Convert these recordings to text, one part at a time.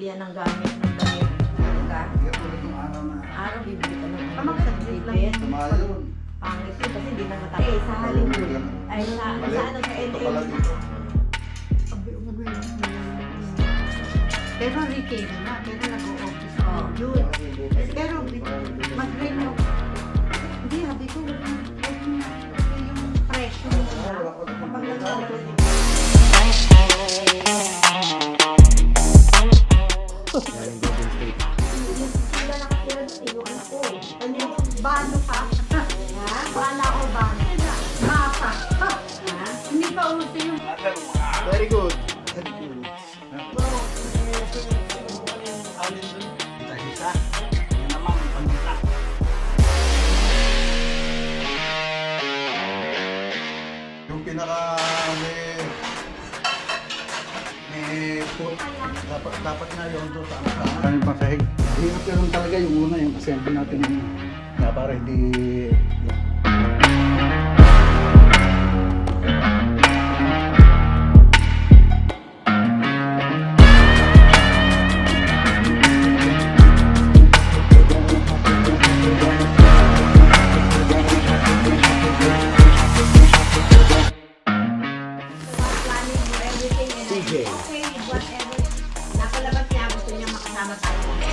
bibili yan ng gamit, ng damit. Talaga. Araw, bibili ka ng gamit. Pangit yun kasi hindi na matapos. Eh, sa Hollywood. Ay, sa ano, sa LA. Pero retail na, pero nag-o-office yun. Pero mag-rent mo. Hindi, habi ko, yung presyo nila. Kapag nag-o-office. Sila nakatira sa iyo, ano ko. Bano pa? Ha? Wala ko bano. Mapa. Ha? Hindi pa uso yung... Very good. Yung pinaka may foot, dapat nga yun doon sa ano. Kami pang sahig. Hirap yun talaga yung una, yung assembly natin na para hindi... Planning mo everything and CJ. okay with whatever. Napalabas niya, gusto niya makasama tayo. Okay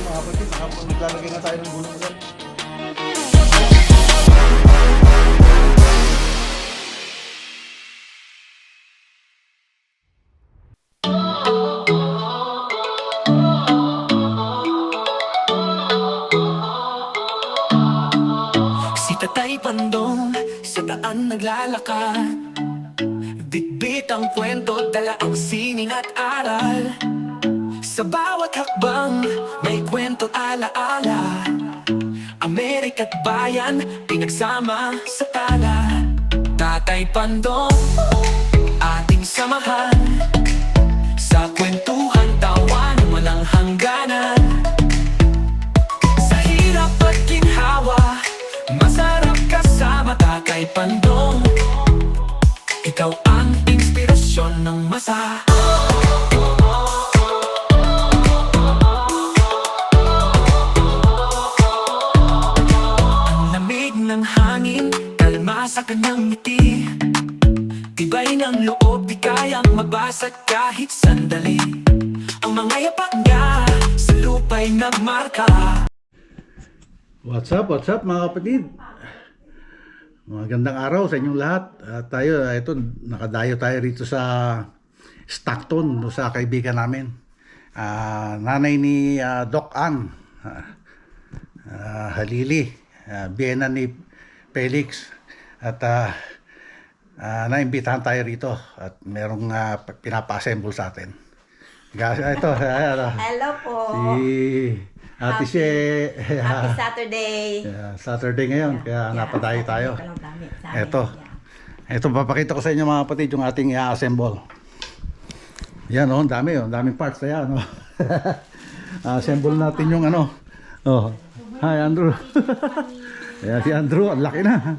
mga kapatid, maglalagay na tayo ng gulong ulit. Si Tatay Pandong sa daan naglalakad, bitbit ang kwento, dala ang sining at aral. Sa bawat hakbang may kwento alaala, Amerika't bayan pinagsama sa tala. Tatay Pandong, ating samahan sa kwentuhan, tawan, walang hangganan. Sa hirap at ginhawa, masarap kasama Tatay Pandong. Ikaw ang inspirasyon ng masa. Ang lamig ng hangin, kalma sa kanyang ngiti. Tibay ng loob, di kayang mabasag kahit sandali. Ang mga yapak niya sa lupa'y nagmarka. What's up mga kapatid? Magandang araw sa inyong lahat. Tayo, ito, nakadayo tayo rito sa Stockton, no, sa kaibigan namin. Nanay ni Doc Ang Halili, biyena ni Felix. At naimbitahan tayo rito at merong pinapa-assemble sa atin. Ito, Hello po. Ate si Happy Saturday. Saturday ngayon, kaya napadayo tayo. Ito. Ito, papakita ko sa inyo mga kapatid yung ating i-assemble. Yan oh, daming parts na yan. Oh. Assemble natin yung ano. Oh. Hi Andrew. Ayan si Andrew, ang laki na.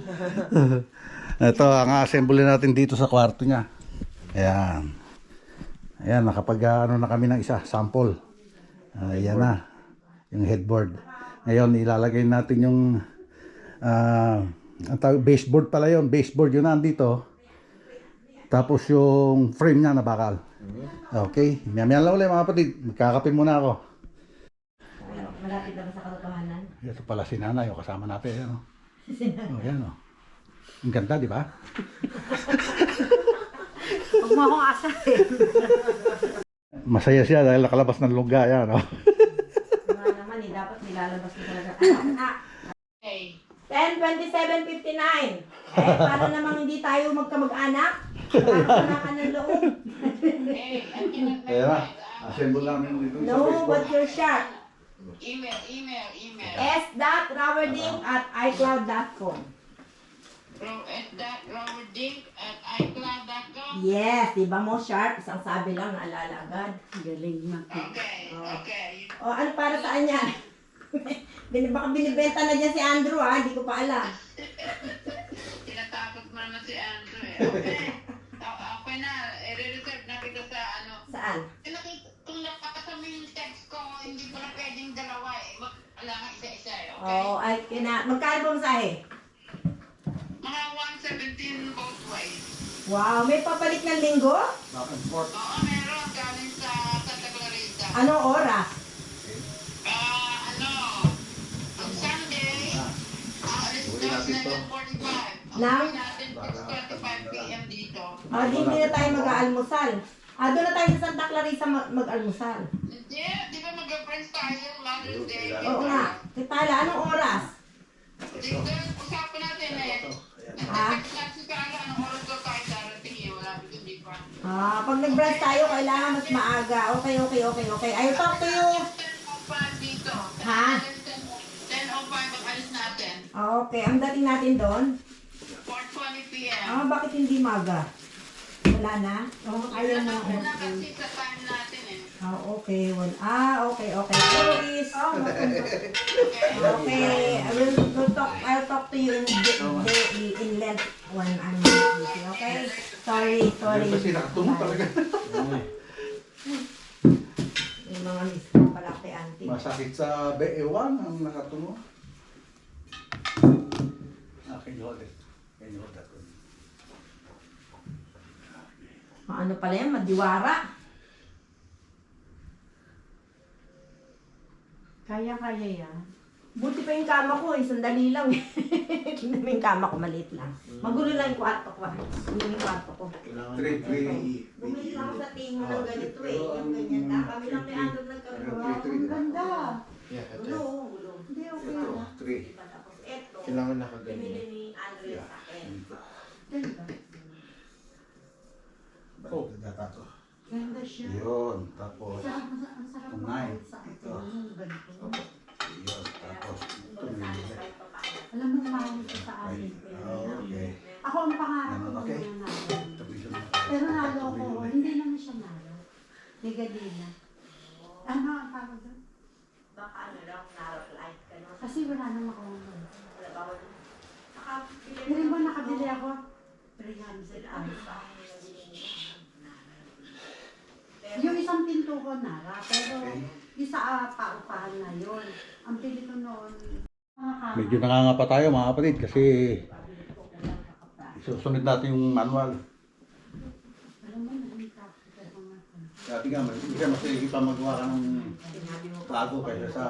Ito ang assemble natin dito sa kwarto niya. Ayan. Ayan, nakapag ano na kami ng isa, sample. Ayan na. Yung headboard. Ngayon, ilalagay natin yung baseboard pala yun. Baseboard yun nandito. Tapos yung frame niya na bakal. Okay. Maya-maya lang ulit mga kapatid. Magkakape muna ako. Malapit na ba sa katotohanan? Ito pala si Nanay. O, kasama natin. Yan, oh, yan, oh. Ang ganda, di ba? Huwag mo akong asahin. Masaya siya dahil nakalabas ng lungga. Yan, oh. Dapat nilalabas ko talaga. 10:27:59. Para namang hindi tayo magkamag-anak. Para ka ng loob. Kaya na. Assemble namin dito sa No, baseboard. what's your shot? Email. s.roverding@icloud.com. Robert.ding@icloud.com. Yes, di ba mo sharp? Isang sabi lang, naalala agad. Galing na. Okay. O, ano para saan yan? Baka binibenta na dyan si Andrew ha, hindi ko pa alam. Tinatakot mo naman si Andrew eh. Okay. Okay na, i-reserve na kita sa ano. Saan? Kung nakakasa mo yung text ko, hindi ko na pwedeng dalawa eh. Kailangan isa-isa eh, okay? Oo, ay, magkano ba masahe? Mga 117 both ways. Wow, may papalit ng linggo? Back and forth. Oo, meron. Galing sa Santa Clarita. Anong oras? Ano? Ang Sunday, alis Uwi na natin to. 7:45. Lang? Uwi natin 6:25 p.m. dito. Hindi na tayo mag-aalmusal. Doon na tayo sa Santa Clarita mag-almusal. Hindi, di ba mag-friends tayo Mother's Day? Oo nga. Tala, anong oras? Dito, usapan natin eh. Ha? Nag-text si Carla, anong oras ko tayo darating eh. Wala ko hindi pa. Pag nag-brunch tayo, kailangan mas maaga. Okay. I'll talk to you. 10:05 dito. Ha? 10:05 ang alis natin. Okay, ang dating natin doon. 4:20 p.m. Bakit hindi maga? Wala na? Ayaw mo. Wala na kasi sa time natin eh. Okay. Okay. So is, okay. I'll talk to you in length when I'm busy, okay? Sorry. Kasi nakatungo talaga. Yung mga miss ko pala kay auntie. Masakit sa B1 ang nakatungo. Can you hold it? Can you hold that one? Ano pala yan? Madiwara. Kaya yan. Buti pa yung kama ko, sandali lang. Tingnan mo yung kama ko, maliit lang. Magulo lang yung kwarto ko. Yung kwarto ko. 3. Bumili lang ako sa timo ng ganito eh. Yung ganyan na. Kami lang ni Andrew nagkaroon. Ang ganda. Gulo. Hindi, okay na. 3. Diba? Tapos eto, Kailangan nakaganyan. binili ni Andrew sa akin. Ganda. Oh, data to. Ganda siya. Yun, tapos Ang sarap Ang makawin nine. sa atin. Ito. Yung ganito. yun, tapos ito binili. Alam mo, mahal ito sa amin. Okay. Ako ang pangarap ko Ganun, okay. muna natin. Tabi siya Pero nalo ko, hindi naman siya nalo. Ligadina. Ano ang tawag doon? Baka ano lang, narrow-light ka no? Kasi wala nang makuha. Wala ba ako? Hindi mo nakabili ako. 300 pounds. Yung isang pinto ko nara, pero isa paupahan na yun. Ang pili ko noon, Medyo nangangapa tayo mga kapatid kasi susunod natin yung manual. alam mo, nahita. Dati nga, hindi ka masaya pa magawa ka ng bago kaysa sa...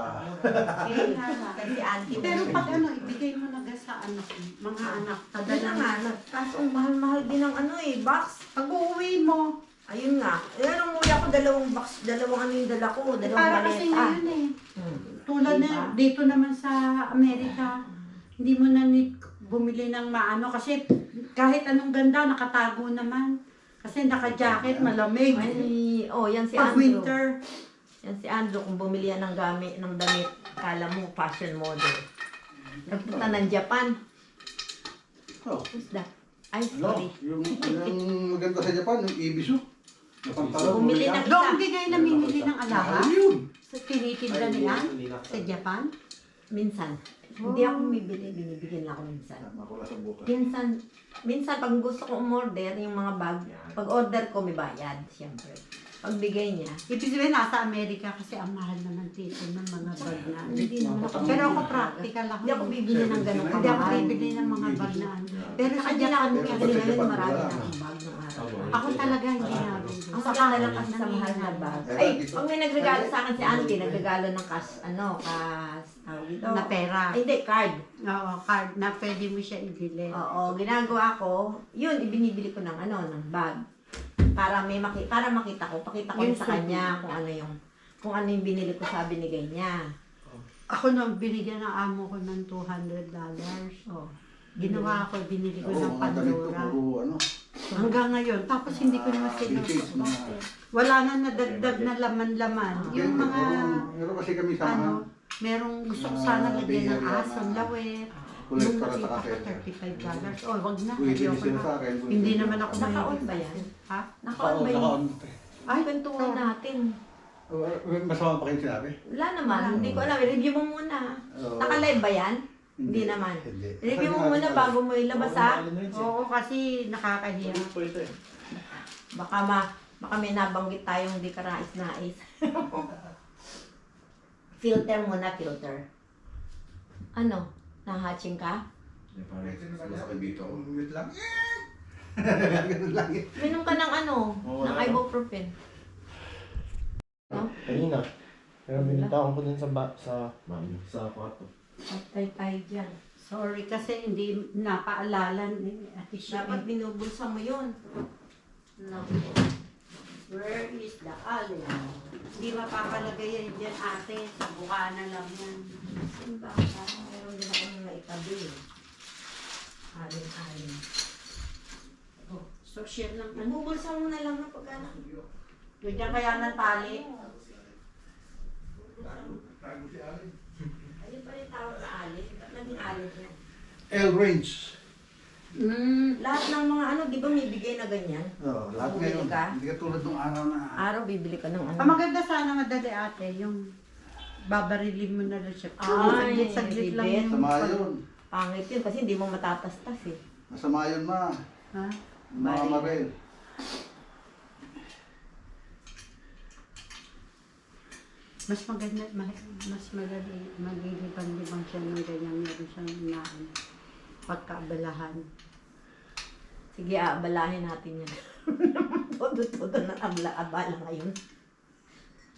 Kasi auntie Pero pag ano, ibigay mo na sa anak, mga anak, Dala padala nga, kaso ang mahal-mahal din ng ano eh, box. Pag uuwi mo, Ayun nga. Nung muli ako, dalawang box, dalawang ano yung dala ko, dalawang para kasi maleta. ngayon eh. Tulad na, dito naman sa Amerika, hindi mo na need bumili ng maano kasi kahit anong ganda, nakatago naman. Kasi naka-jacket, malamig. Ay, yan si Pag Andrew. winter, Yan si Andrew, kung bumili yan ng damit, kala mo, fashion model. Nagpunta ng Japan. Oh, Who's that? Ay, ano? sorry. Yung maganda sa Japan, yung Ibisu. Yung pantalon. Bumili ng doon hindi kayo namimili ng Mahal alahas yun. sa tinitinda nila sa Japan. Minsan. Hindi ako bumibili, binibigyan lang ako minsan. Makula sa buka. Minsan pag gusto ko umorder, yung mga bag, pag order ko may bayad, siyempre. Pag bigay niya, Ibig sabihin, nasa Amerika kasi ang mahal naman dito ng mga bag na. hindi naman ako. Pero ako practical ako. Hindi ako bibili ng ganun Hindi ako kamahal. bibili ng mga bag na ano. Pero sa Kanya lang ako Japan, bibili Sa ngayon, Japan, marami wala. na akong bag ng araw. ako talaga hindi nabili. Ang maganda lang kasi sa mahal na bag. Ay, pag may nagregalo sa akin si auntie, nagregalo ng cash, tawag dito. Na pera. Ay, hindi, card. Oo, card na pwede mo siya ibili. Oo, ginagawa ko, yun, ibinibili ko ng ng bag. Para makita ko, pakita ko Yung sa kanya kung ano yung binili ko sa binigay niya. Ako nang binigyan ng amo ko ng $200. Oh. Ginawa ko, binili ko ng mga damit ko, Pandora. puro ano. Hanggang ngayon. Tapos hindi ko naman Vintage sinusok. mga... Wala na nadagdag na laman-laman. Yung mga, Meron kasi kami sa ano, merong gusto ko sana lagyan ng aso, lawet. Kulit Nung para sa nakita ko kafe. $35. Oh, wag na. Pwede Ayoko sila na. sa akin. Hindi naman ako Naka-on mahilig. ba yan? Ha? Naka-on ba yun? Ay, Kwentuhan natin. Masama pa kayo sinabi? Wala naman, hindi ko alam. Review mo muna. Oo. Naka-live ba yan? Hindi naman. Hindi. Review mo muna bago mo ilabas ha. Oo, kasi nakakahiya. Baka may nabanggit tayong di karais-nais. Filter muna, filter. Ano? Nahatching ka? Wait lang. Ganun lang eh. Minom ka ng ano? Ng ibuprofen. No? Kanina. Pero binitaon ko din sa kwarto. Patay tayo dyan. Sorry kasi hindi napaalala ni Ate Dapat Shirley. binubulsa mo yun. No. Where is the alin? Hindi mapapalagay yan dyan ate. Sa bukana lang yan. Simba, parang meron din ako nung naitabi. Alin-alin. Oh, social lang. Bubulsa mo na lang na pagkana. Bigyan kaya ng tali. Ayun pa rin tawag sa alin. Ba't naging alin yan? L-range. Lahat ng mga ano, di ba may bigay na ganyan? Oo, lahat Bumili ngayon. ka? Hindi ka tulad nung araw na. Araw, bibili ka ng ano. Ang maganda sana madali ate, yung babarilin mo na lang siya. Ay, Saglit lang bibit. yung Sama yun. Pangit yun kasi hindi mo matatastas eh. Masama yun ma. Ha? Mga maril. Mas maganda, mas madali, maglilibang-libang siya ng ganyan. Meron siyang inaan. Pagkaabalahan. Sige, aabalahin natin yan. Todo-todo na abala ngayon.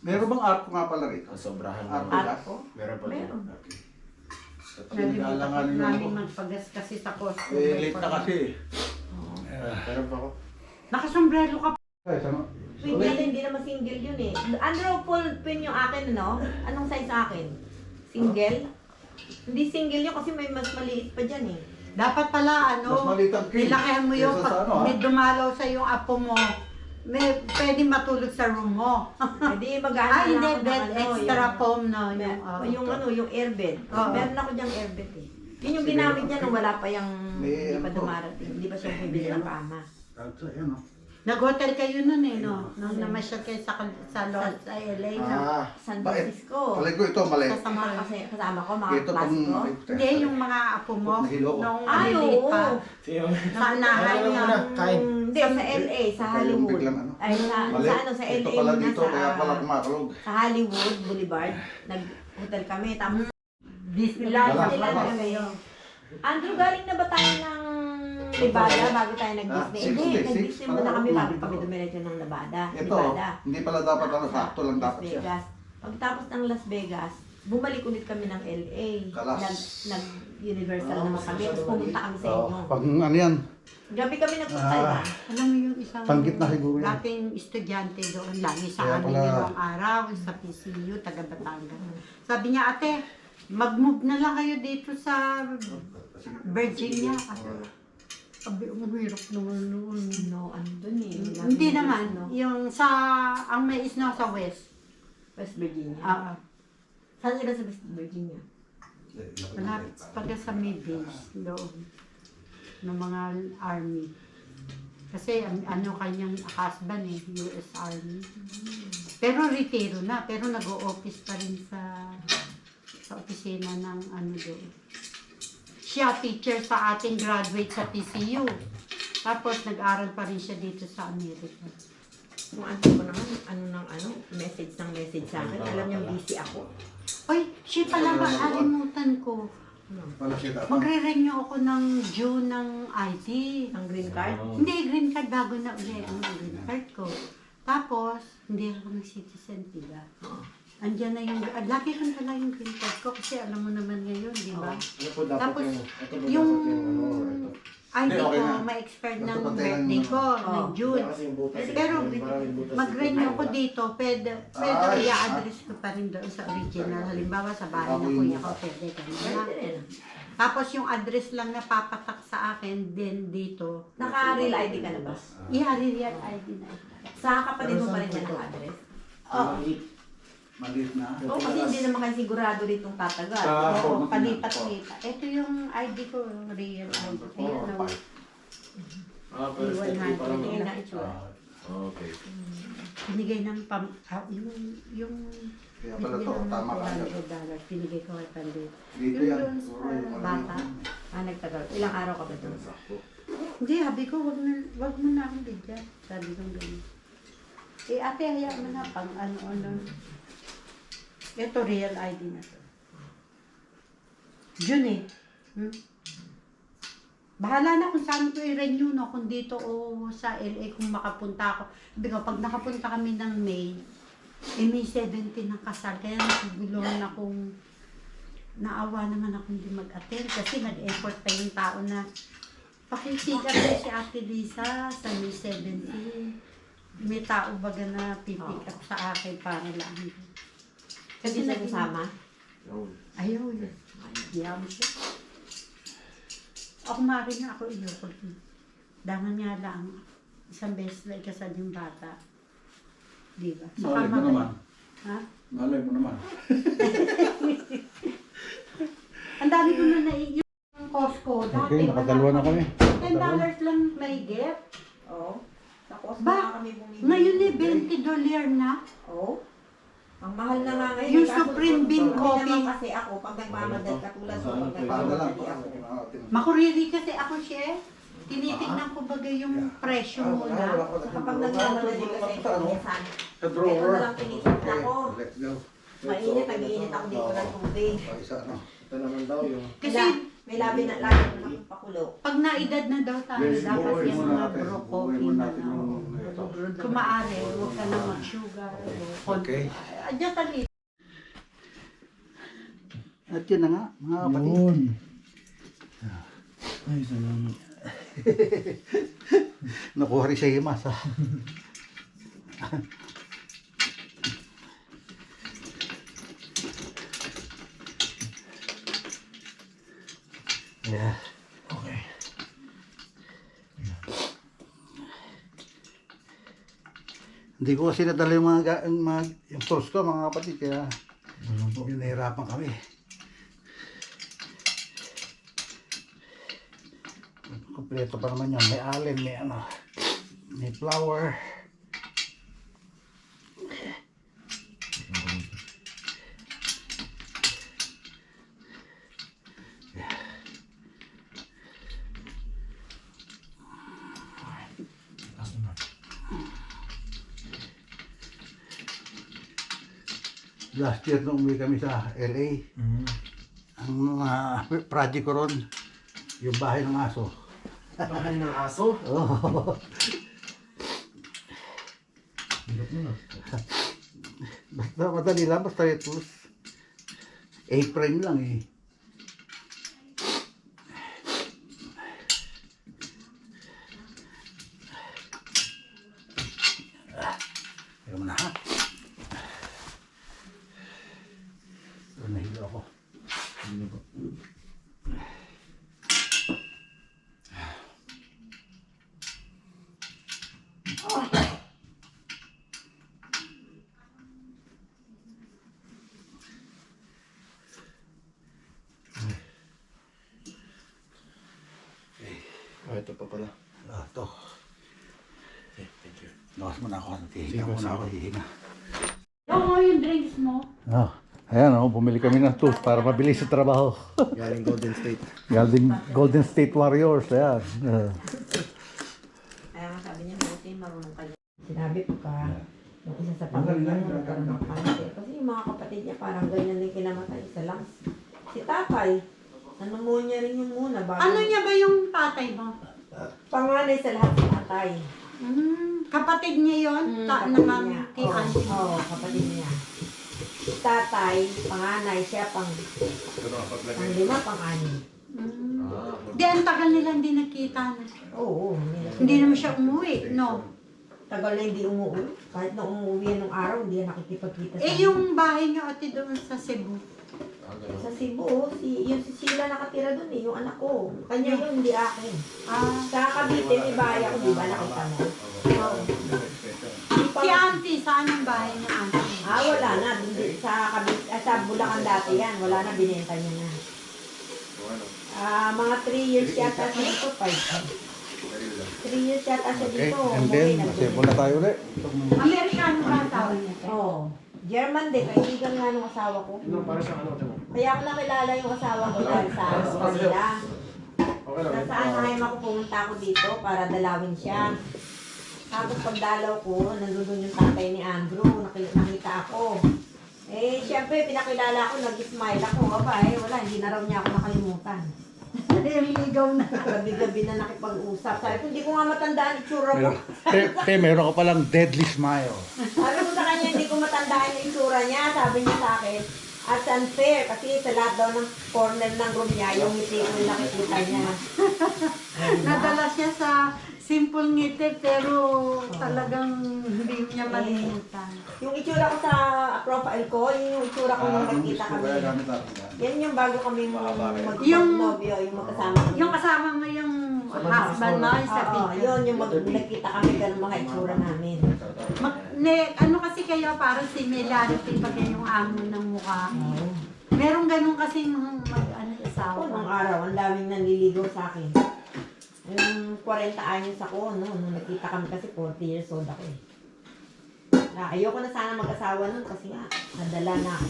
Meron bang arko nga pala rito? Sobrahan Arko na. gas? Arko? Meron pa din. Meron. Okay. Pinag-aalangan yun Namin ako. magpagas kasi sa Costco. Eh, late na kasi. Meron pa ako. Nakasombrero ka. Ay, sama. Single, hindi naman single yun eh. Andrew, full pin yung akin, ano? Anong size sa akin? Single? Hindi single yun kasi may mas maliit pa dyan eh. Dapat pala, Mas maliit ang king. nilakihan mo yung Kesa sa pag ano, ha? may dumalaw sa yung apo mo, may pwede matulog sa room mo. Hindi, mag-ano Ah, hindi, lang ako ng bed ano, extra yung- foam no. Yung ano, yung airbed. Oo. Meron ako dyang airbed eh. Yun yung Sige. ginamit niya nung wala pa yung, May hindi pa ano to. dumarating. Hindi pa siya bibili ng kama. Ito, yan o. Nag-hotel kayo nun eh, no? Nung namasyal kayo sa LA, no? Ah, San bakit? Francisco. Palay ko ito, mali. Kasama ko, mga Ito pang... klase ko. Hindi, yung mga apo mo, Nahilo ko. nung Ay, maliliit oo. pa. Sige. Sa nahay Ano niya. muna? Kain. Hindi, sa LA, sa Hollywood. biglang ano. Ay, sa Mali. ano, sa LA Ito pala muna dito, kaya pala kumakalog. sa Hollywood Boulevard. Nag-hotel kami. Tapos, Disneyland. Wala, Disneyland wala. kami. Andrew, galing na ba tayo ng Nevada bago tayo nag-Disney? Ah, Hindi, 6 nag-Disney muna kami bago kami dumiretso ng Nevada. Ito, hindi pala dapat ano, sakto lang Las dapat siya. Vegas. Pagtapos ng Las Vegas, bumalik ulit kami ng LA. Kalas. Nag-Universal naman kami. Tapos pumunta kami sa inyo. Pag ano yan, Gabi kami nagpunta ba? Alam mo yung isang Panggit na siguro yan. dating estudyante doon, lagi sa Kaya amin pala- yung araw, sa PCU, taga Batangas. Sabi niya, ate, mag-move na lang kayo dito sa Virginia. Sabi, hirap naman noon. No, ano dun eh. Hindi naman, No? yung sa, ang may is na sa West. West Virginia. Ah, Saan sila sa West Virginia? malapit pag sa may base doon ng mga army. Kasi ano kanyang husband eh, US Army. Pero retiro na, pero nag-o-office pa rin sa opisina ng ano doon. Siya teacher sa ating graduate sa TCU. Tapos nag-aral pa rin siya dito sa Amerika. Kung ano ko naman, message ng message sa akin. Alam niya, busy ako. Oy, siya pala ba, alimutan ko. Pala siya dapat. Magre-renew ako ng June ng ID. Ang green card. Hindi, green card bago na uli ang green card ko. Tapos, hindi ako ng-citizen, diba? Andiyan na yung, lagi ko pala yung green card ko kasi alam mo naman ngayon, di ba? Ano po dapat Tapos, ito po yung dapat ano, ito. ID Hindi, okay ko, na. ma-expire Basta ng patayin birthday mo. ko, ng June. Kasi yung butas. Pero, maraming butas. mag-renew ko dito, pwede Ay, i-address ko pa rin doon sa original. Halimbawa, sa bahay ng kuya ko, pwede ganun na. Pwede rin. Tapos yung address lang na papatak sa akin, then dito, Naka-real ID ka na ba? i-real ID na ito. Sa kapatid mo pa rin yan naka-address? Oo. Maliit na. Oo, kasi hindi naman kayo sigurado ditong tatagal. Sa- Oo, Ako, palipat-lipat. Ito yung ID ko, real ID. Ayan, oh. Pero Iwan step natin. parang Tingnan na itsura. Okay. Binigay ng yung Kaya pala to, tama ka agad. $400, binigay ko kay Pandit. Dito Yung yan. doon sa bata, Nagtagal. Ilang araw ka ba doon? hindi, habi ko, wag mo na akong bigyan. Sabi ko ganyan. Eh, ate, hayaan mo na pang ano. Ito, real ID na to. June eh. Bahala na kung saan ko i-renew, no? Kung dito o sa LA, kung makapunta ako. Sabi ko, pag nakapunta kami ng May, May 17 ng kasal. Kaya nakagulong akong naawa naman ako hindi mag-attend kasi nag-effort pa yung tao na pakipick up na si Ate Lisa sa May 17. May tao baga na pipick up sa akin para lang. Kasi nagkasama? Ayaw yun. Ayaw siya. Ako maaaring na ako iyokol. Dangan nga lang, isang beses na ikasal yung bata. Di ba? Malay mo naman. Ha? Malay mo naman. Ang dami ko na naiiyok ng Costco. Dati, Okay, nakadalawa na kami. $10 lang may get. Oo. Tapos Ba? na kami bumili. Ngayon eh, $20 na. Oo. Ang mahal na nga ngayon. Yung Kaso, Supreme Bean hindi Coffee. naman kasi ako, pag nagmamadal katulad ko, pag Para lang. nagmamadali ako. Makuriri kasi ako siya. Tinitignan ko baga yung presyo muna. Kapag nagmamadali kasi ito, minsan, Sa ito na lang tinitignan ko. Let's go. Mainit, nag-iinit ako dito ng tubig. Isa, no? Ito naman daw yung... Kasi May labi na lagi na akong pakulo. pag naedad na daw tayo, Yes, dapat buuin yung muna mga natin. bro Buuin coffee muna na natin lang. yung... Kung maaari, huwag ka na mag-sugar. Okay. Just a little. At yun na nga, mga kapatid. Yun. Ay, salamat. Nakuha rin sa himas, ha? Yeah. Okay. Hindi ko kasi nadala yung yung tools ko, mga kapatid, kaya yun nahirapan kami. Kompleto pa naman yun. May allen, may ano, may flour. Last year nung umuwi kami sa LA, ang project ko ron, yung bahay ng aso. Bahay ng aso? Oh. Hirap mo na. Basta madali lang, basta ito. A-frame lang eh. Teka mo na ha. Nahilo ako. Ito pa pala. Ito. Okay, thank you. Lakas mo na ako. Hihinga Sige, muna ako. sige. Hihinga. Oo, yung drinks mo. Oh. Ayan oh, bumili kami ng tools para mabilis sa trabaho. Galing Golden State. Golden State Warriors. Ayan. Kaya nga sabi niya, buti marunong ka niya. Sinabi ko ka, yung isa sa pamilya mo nagkaroon ng kanser. Kasi yung mga kapatid niya parang ganyan din kinamatay. Isa lang. Si tatay, pneumonia rin yung muna. Bago, Ano niya ba yung tatay mo? Panganay sa lahat si tatay. Kapatid niya yun? Kapatid Na ma'am niya. kay Auntie. Oo, kapatid niya. Si tatay, panganay siya, pang lima, pang-anim. Di, ang tagal nila hindi nakita na. Oo, Hindi naman siya umuwi, no? tagal na hindi umuwi. Kahit na umuwi yan nung araw, hindi yan nakikipagkita Eh, yung bahay niyo, ate, doon sa Cebu. Sa Cebu, yung si Sheila nakatira doon eh, yung anak ko. Kanya yun, hindi akin. Sa Cavite, may bahay ako, di ba? Nakita mo? Oo. Si Auntie, saan ang bahay ni Auntie? Wala na. Sa Cavite, sa Bulacan dati yan. Wala na, binenta niya na. Mga 3 years yata dito, 5. 3 years years yata siya Okay, dito. and then, assemble na tayo ulit. Amerikano ba ang tawag niya? Oo. German din, kaibigan nga nung asawa ko. Para sa ano, diba? Kaya ako nakilala yung asawa ko dahil sa kanila. Okay lang. Nasa Anaheim ako pumunta ako dito para dalawin siya. Tapos pagdalaw ko, nandun yung tatay ni Andrew, nakita ako. Eh, syempre, pinakilala ko, nag-smile ako. Aba, wala, hindi na raw niya ako nakalimutan. Yung ligaw na. Gabi-gabi na nakipag-usap. Sabi ko, hindi ko nga matandaan itsura ko. Meron ka palang deadly smile. Sabi ko sa kanya, hindi ko matandaan yung itsura niya. Sabi niya sa akin, at unfair, kasi sa lahat daw ng corner ng room niya, yung ngiti ko yung nakikita niya. Nadala siya sa simple ngiti pero talagang hindi niya malimutan. Yung itsura ko sa profile ko, yun yung itsura ko nung nagkita kami. Yan yung bago kami mag-nobyo, yung magkasama kami. Yung kasama mo yung husband mo sa Oo, picture. yun yung nagkita kami, ganun mga itsura namin. Ano kasi kayo parang similarity pag yung amo ng mukha. Meron ganun kasing Ako nung asawa. araw, ang daming nanliligaw sa akin. Yung 40 anyos ako, no, nung nagkita kami kasi 40 years old ako eh. Ayoko na sana mag-asawa nun kasi nga, nadala na ako.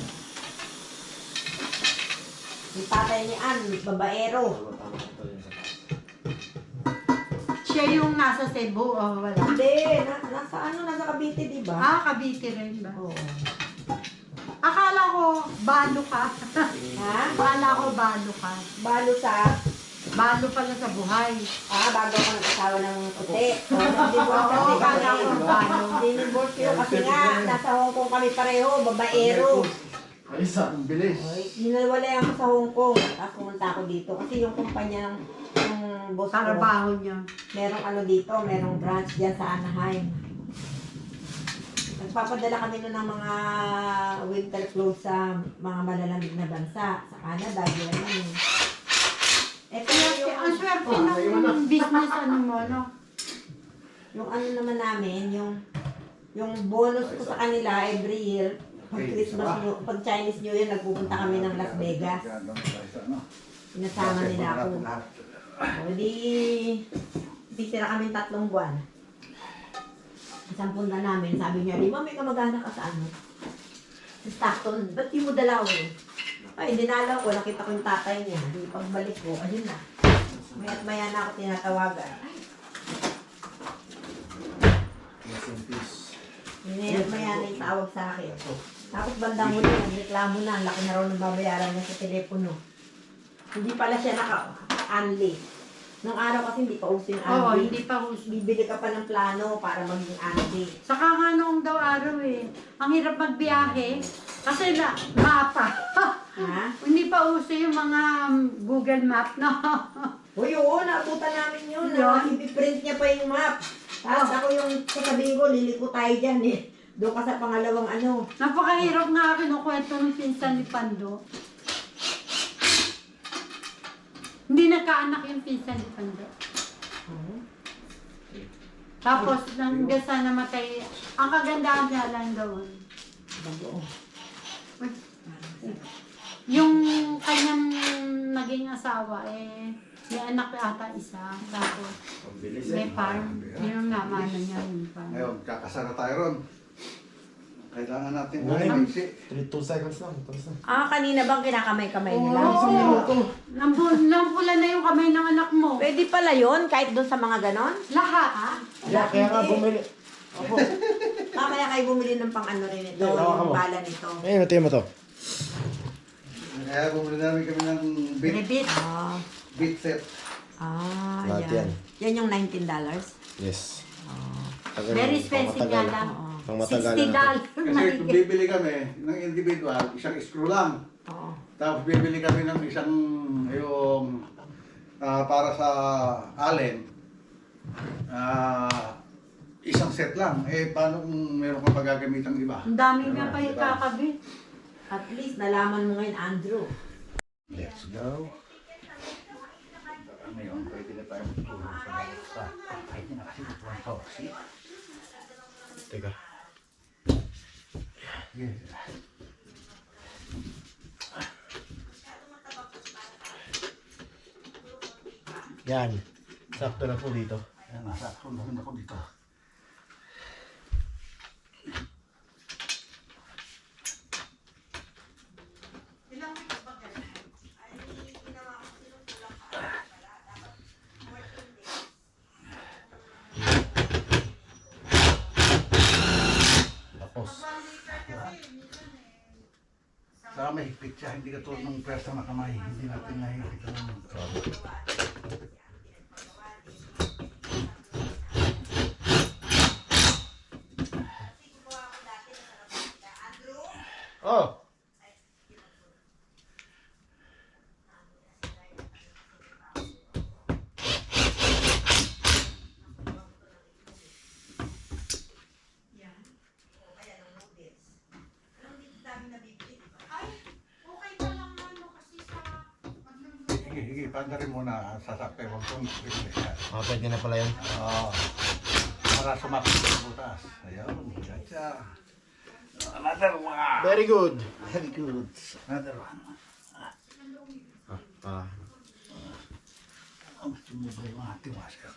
Yung tatay ni Ann, babaero. Siya yung nasa Cebu, oh, wala. Hindi, nasa Cavite, di ba? Ah, Cavite rin ba? Oo. Akala ko, balo ka. Ha? Akala ko, balo ka. Balo sa, Balo pala sa buhay. bago ako nag-asawa ng puti. Divorce kasi Oo, kami. akala ko, balo. Divorce yun kasi nga, nasa Hong Kong kami pareho, babaero. Ay, ang bilis. Hinalwalay ako sa Hong Kong. Tapos pumunta ako dito. Kasi yung kumpanya ng boss ko, Trabaho niya. merong ano dito, merong branch dyan sa Anaheim. Nagpapadala kami nun ng mga winter clothes sa mga malalamig na bansa. Sa Canada, Germany. Ito Ang yung, swerte ng business, ano mo, no? yung ano naman namin, yung bonus ko sa kanila every year, pag Christmas, pag Chinese New Year, nagpupunta kami ng Las Vegas. Pinasama nila ako. O di, titira kami 3 buwan. Isang punta namin, sabi niya, di ba may kamag-anak ka sa ano? Sa Stockton, ba't di mo dalawin? Ay, dinalaw ko, nakita ko yung tatay niya. Di pagbalik ko, ayun na. Maya't maya na ako tinatawagan. Maya't maya na yung tawag sa akin. Tapos bandang huli, nagreklamo na, ang laki na raw ng babayaran niya sa telepono. Hindi pala siya naka-unli. Nung araw kasi hindi pa uso yung Oo, unli. hindi pa husband. Bibili ka pa ng plano para maging unli. Saka nga noong daw araw eh, ang hirap magbiyahe kasi mapa. Ha? Hindi pa uso yung mga Google Map, no? Uy, oo, naabutan namin yun. Yun. Ipiprint niya pa yung map. Tapos ako yung sasabihin ko, liliko tayo dyan eh. Doon ka sa pangalawang ano. Napakahirap nga kinukwento ng pinsan ni Pando. Hindi nagkaanak yung pinsan ni Pando. Tapos hanggang sa namatay, ang kagandahan niya lang doon. Bago. Yung kanyang naging asawa eh, may anak ata isa. Tapos Ang bilis may farm. Yun nga, mano niya yung farm. Ngayon, kakasara tayo ron. Kailangan natin Ngayon. maiksi. 2 seconds lang. Tapos na. Kanina bang kinakamay-kamay nila? Oo. Nampula na yung kamay ng anak mo. Pwede pala yun, kahit doon sa mga ganon. Lahat. Kaya nga bumili. Opo. Kaya kayo bumili ng pang ano rin ito, Yeah, yung mo. bala nito. Ayun, natin mo to. Kaya bumili namin kami ng Rebit. beat set. Lahat yan. Yan yung $19. Yes. Very expensive nga lang. Pang matagal $60. Kasi kung bibili kami ng individual, isang screw lang. Oo. Tapos bibili kami ng isang yung para sa allen. Isang set lang. Eh, paano kung meron kang pagagamit ang iba? Ang dami nga pa yung kakabit. At least nalaman mo ngayon, Andrew. Let's go. Ngayon, pwede na tayo magtulong sa bawat sa pwede na kasi ituwang to. See? Teka. Yes. Yan. Sakto na po dito. Ayan, nasakto na rin ako dito. Ilang weeks ba ganun? Ay, ginawa ko sinusulang ka. Dapat 14 days. Tapos. Pag 1 liter kasi, minsan Saka mahigpit siya, hindi ka tulad ng pwersa na kamay. Hindi natin nahihigpit ka naman. Oh! ay, okay ka lang ano kasi sa magluluto. Sige, panda rin muna. Sasakte, huwag kong siya. Pwede na pala yun. Oo. Para sumakit sa butas. Ayun, gotcha. Another one. Very good. Very good. Another one. Ang sumubay mga tiwasya.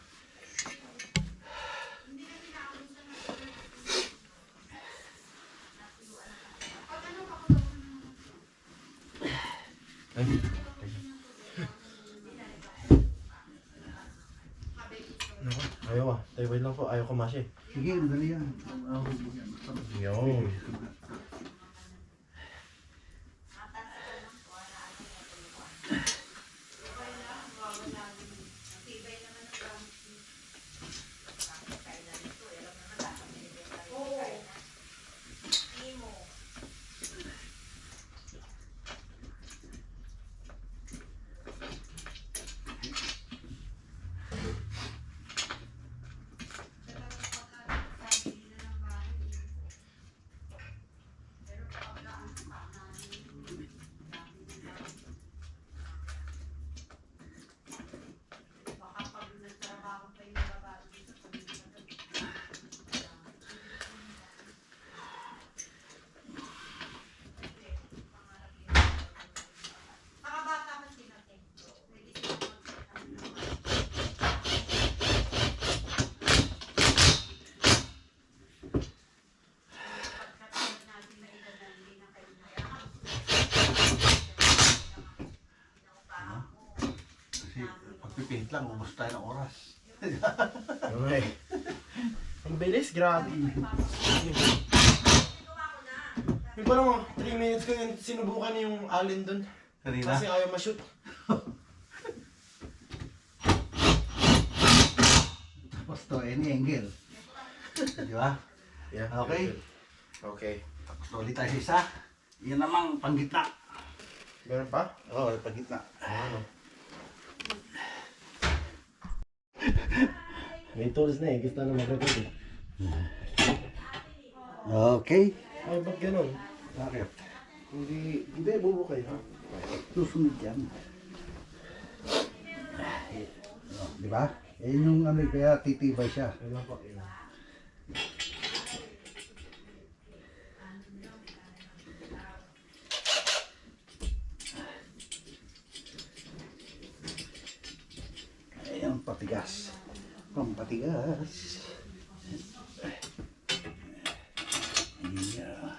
Ayaw ah. Tayo lang po. Ayaw kumasya eh. Sige, madali yan. Yun. Nakabata man din natin. Pwede sila Kasi pagpipihit lang, ubos tayo ng oras. Okay. Ang bilis, grabe. Yung parang 3 minutes ko yung sinubukan yung alin dun. Kanina? Kasi ayaw ma-shoot. Tapos to, any angle. Di ba? Yeah. Okay. Okay. Tapos ulit tayo sa isa. Yan namang panggitna. Meron pa? Oo, panggitna. Ano? May tools na eh. Gusto na mag-record eh. Okay. Ay, ba't ganun? Bakit? Hindi, bubukay ha? Susunod yan. Di ba? Yan yung ano, kaya titibay siya. Ayun lang po. Ayun. Ayan, patigas. Pampatigas. Yeah.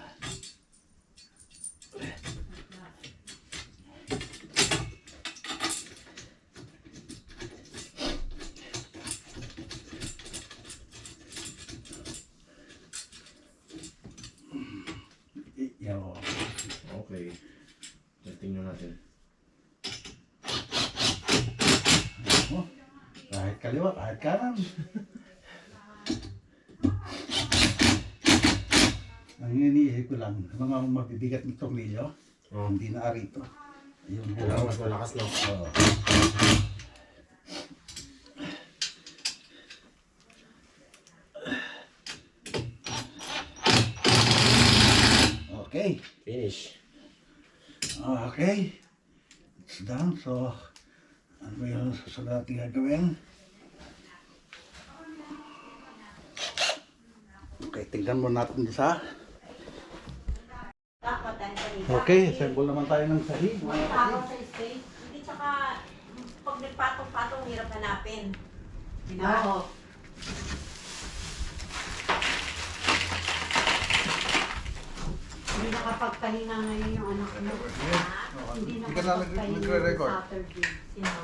Yo. Okay. Tingnan natin. Oh, kahit kaliwa, kahit kanan. Ang iniisip ko lang, mga mabibigat ng tornilyo, hindi na arito. Ayun, Kailangan mas malakas lang. Oo. Okay. Finish. Okay. It's done. So, ano ba yung susunod natin gagawin? Okay, tingnan mo natin sa... Dapat ang kanina. Okay, assemble naman tayo ng sahig. May tao sa stage. Hindi tsaka pag nagpatong-patong, hirap hanapin. Oo. nakapagpahinga ngayon yung anak mo. Hindi Hindi ka na nakapagpahinga nagre-record. Saturday. Sino?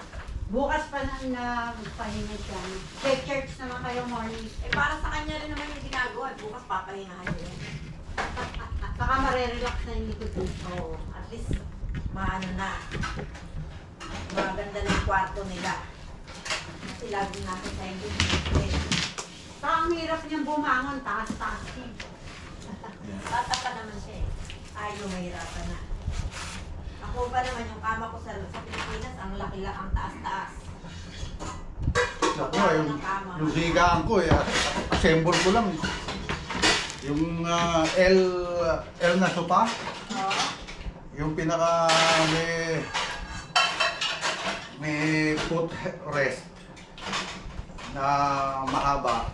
Bukas pa na nagpahinga siya. Check church naman kayo morning. Eh, para sa kanya rin naman yung ginagawa. Bukas papahingahan niya. Saka marerelax na yung likod mo. Oo, at least, maano na. Maganda na yung kwarto nila. Kasi lagi natin sa hindi. Saka ang hirap niyang bumangon, taas-taas siya. Bata pa naman siya eh. Ayaw, mahirapan na. Ako ba naman yung kama ko sa Pilipinas, ang laki lang, ang taas-taas. Ako, yung higaan ko eh, assemble ko lang. Yung L na sopa, Oo. yung pinaka may foot rest na mahaba.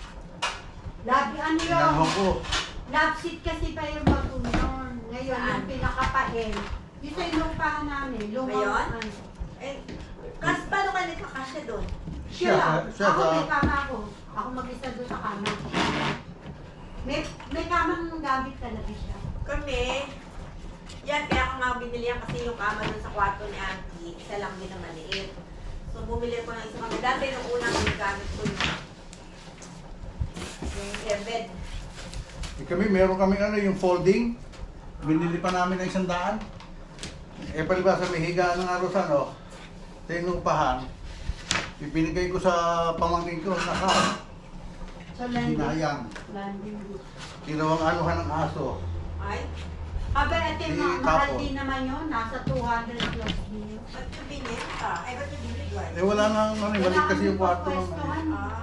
Labi, ano yun? Pinanghong ko. Love seat kasi pa yung magunon. Ngayon, Saan? yung pinakapahel. Yung sa inumpahan namin, lumang Ngayon? Eh, kasi paano ka nagkakasya doon? Siya lang. Siya Ako sa- may kama ako. Ako mag-isa doon sa kama. May kamang gamit talaga siya. Kami, yan, kaya ako nga binili yan kasi yung kama doon sa kwarto ni Auntie, isa lang din na maliit. So, bumili ko ng isa kami. Dati nung unang ginagamit ko yung airbed. Eh, kami, meron kami ano, yung folding. Binili pa namin ng 100. Eh, palibasa may higaan ng arosan, oh. Sa inupahan. Ibinigay ko sa pamangkin ko, naka, So, landing. hinayang. Landing. Ginawang anuhan ng aso. Ay, Abe, ate, Si mahal Kapo. din naman yun. Nasa 200 plus din yun. ba't yung binenta? Ay, ba't yung binigay? Eh, wala nang ano, maliit kasi yung kwarto ng Pwestuhan. Ah,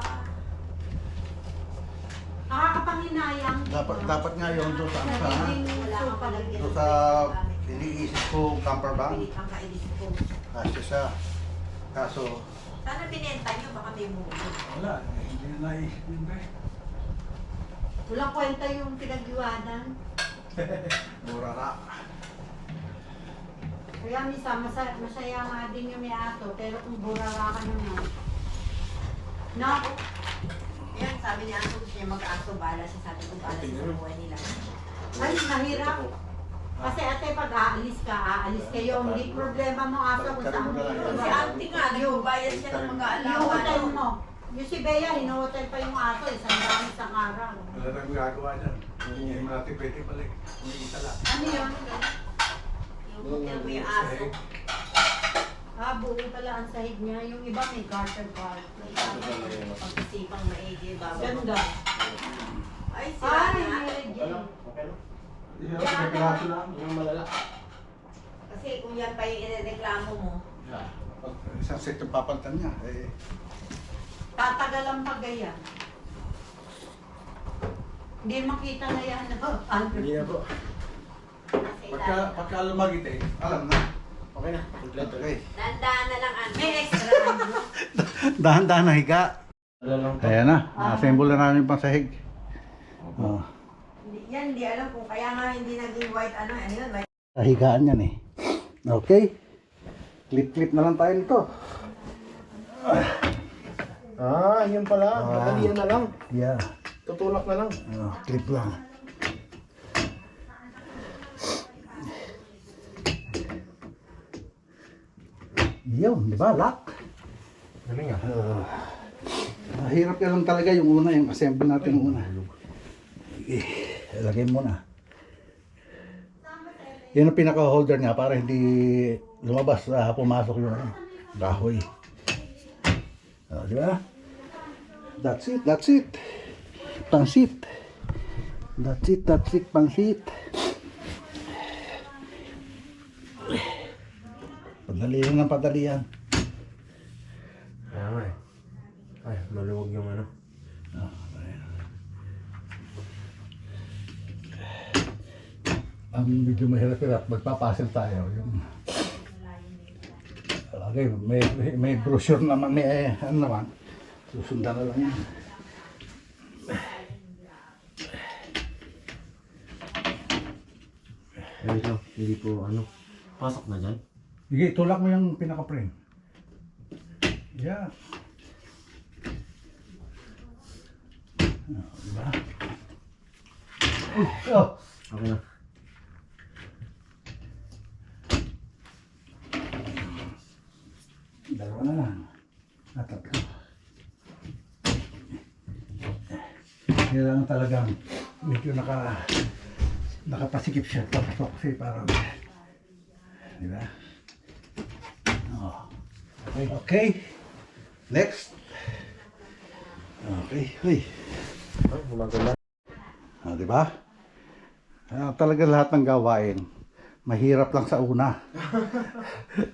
Nakakapanghinayang. dapat nga yun doon sa Nagiging wala kang supag. palagyan. doon sa iniisip ko camper van. Pilit ang kainis ko. Kasi siya. Kaso, Sana binenta nyo, baka may muli. wala. Hindi na naisip yun ba? Walang kwenta yung pinag-iwanan. Mura na. Kaya misa, masaya nga din yung may aso, pero kung burara ka naman. No? Yan, sabi niya, gusto niya mag-aso, bala siya. Sabi ko, bala siya sa buhay nila. Ay, mahirap. Kasi ate, pag aalis kayo, hindi problema mo aso kung saan mo Si Auntie nga, nagbabayad siya ng mag-aalawa. Inuhotel mo. Yung si Bea, inuhotel pa yung aso, isang araw. Wala nang gagawa dyan. Hindi mo natin pwede pala. Kumikita lang. Ano yun? Yung hotel mo yung aso. Buo pala ang sahig niya. Yung iba may garter part. Pag-isipang maigi, baba. Ganda. Ay, sila Ay, na. meron dyan. Okay lang. May piraso lang. Yung malala. Kasi kung yan pa yung ireklamo mo, Isang set yung papalitan niya. Eh, Tatagal ang pagaya. Hindi makita na yan. Hindi na po. kasi pagka lumagit eh, alam na. Okay na. Kompleto. Okay. Dandaan na lang, Auntie. May extra ano. Dahan-dahan na higa. Wala lang to. Ayan na. Assemble na namin pang sahig. Oh. Yan, hindi alam kung kaya nga hindi naging white, ano yun, white. Higaan yan eh. Okay. Clip-clip na lang tayo nito. Yun pala. Madalian na lang. Yeah. Tutulak na lang. Clip lang. Yun, di ba? Lock. Galing ah. Mahirap ka lang talaga yung una, yung assemble natin yung una. Sige, ilagay mo na. Yan ang pinaka-holder niya para hindi lumabas, pumasok yung kahoy. Di ba? That's it, that's it. Pansit. That's it, pansit. Padalian ng padalian. Kaya nga eh. Ay, maluwag yung ano. Ang medyo mahirap-hirap, magpapasil tayo. Yung... Okay, may brochure naman, may ano naman. Susundan na lang yan. Ito, hindi po ano. Pasok na dyan. Sige, tulak mo yung pinaka-frame. Yeah. Diba? Oh! Okay na. Dalawa na lang. At tatlo. Kailangan talagang medyo nakapasikip siya. Tapos kasi parang, di ba? Oh. Okay. Next. Okay. Uy. Maganda. Di ba? Talaga lahat ng gawain, mahirap lang sa una.